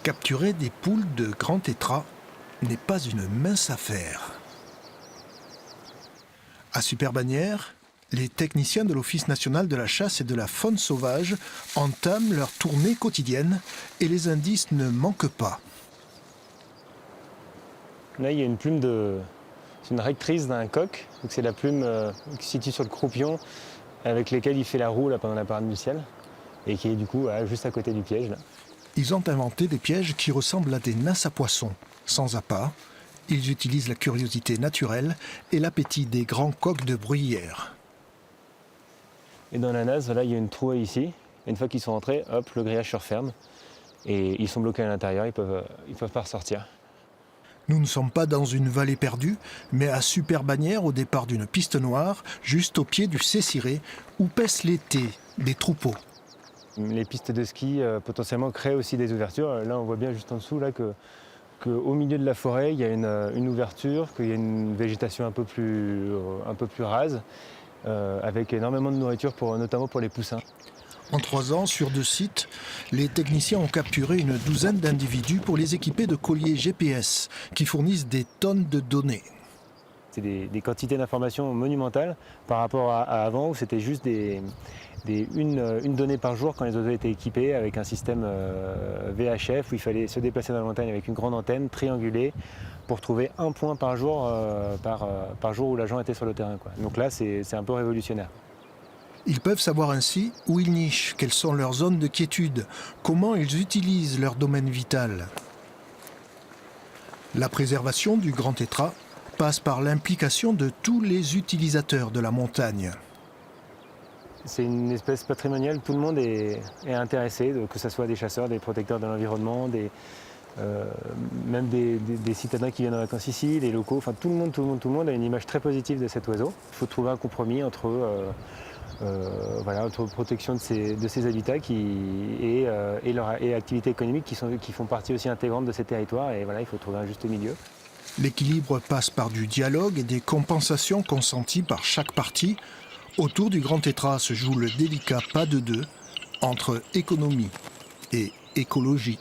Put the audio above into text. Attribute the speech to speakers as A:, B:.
A: Capturer des poules de grand tétras n'est pas une mince affaire. À Super-Bagnères, les techniciens de l'Office national de la chasse et de la faune sauvage entament leur tournée quotidienne et les indices ne manquent pas.
B: Là, il y a une plume de... C'est une rectrice d'un coq. C'est la plume qui se situe sur le croupion avec laquelle il fait la roue là, pendant la parade nuptiale et qui est du coup juste à côté du piège. Là.
A: Ils ont inventé des pièges qui ressemblent à des nasses à poissons, sans appât. Ils utilisent la curiosité naturelle et l'appétit des grands coqs de bruyère.
B: Et dans la nasse, là, il y a une trouée ici. Et une fois qu'ils sont entrés, hop, le grillage se referme. Et ils sont bloqués à l'intérieur, ils peuvent pas ressortir.
A: Nous ne sommes pas dans une vallée perdue, mais à Super-Bagnères, au départ d'une piste noire, juste au pied du Céciré, où paissent l'été des troupeaux.
B: Les pistes de ski potentiellement créent aussi des ouvertures. Là, on voit bien juste en dessous là, qu'au milieu de la forêt, il y a une ouverture, qu'il y a une végétation un peu plus rase, avec énormément de nourriture, notamment pour les poussins.
A: En 3 ans, sur 2 sites, les techniciens ont capturé une douzaine d'individus pour les équiper de colliers GPS qui fournissent des tonnes de données.
B: C'est des quantités d'informations monumentales par rapport à avant où c'était juste une donnée par jour quand les oiseaux étaient équipés avec un système VHF où il fallait se déplacer dans la montagne avec une grande antenne triangulée pour trouver un point par jour, par jour où l'agent était sur le terrain, quoi. Donc là, c'est un peu révolutionnaire.
A: Ils peuvent savoir ainsi où ils nichent, quelles sont leurs zones de quiétude, comment ils utilisent leur domaine vital. La préservation du grand tétras passe par l'implication de tous les utilisateurs de la montagne.
B: C'est une espèce patrimoniale, tout le monde est intéressé, que ce soit des chasseurs, des protecteurs de l'environnement, même des citadins qui viennent en vacances ici, les locaux, enfin tout le monde a une image très positive de cet oiseau. Il faut trouver un compromis entre protection de ces habitats et activités économiques qui font partie aussi intégrante de ces territoires. Et voilà, il faut trouver un juste milieu.
A: L'équilibre passe par du dialogue et des compensations consenties par chaque partie. Autour du grand tétras se joue le délicat pas de deux entre économie et écologie.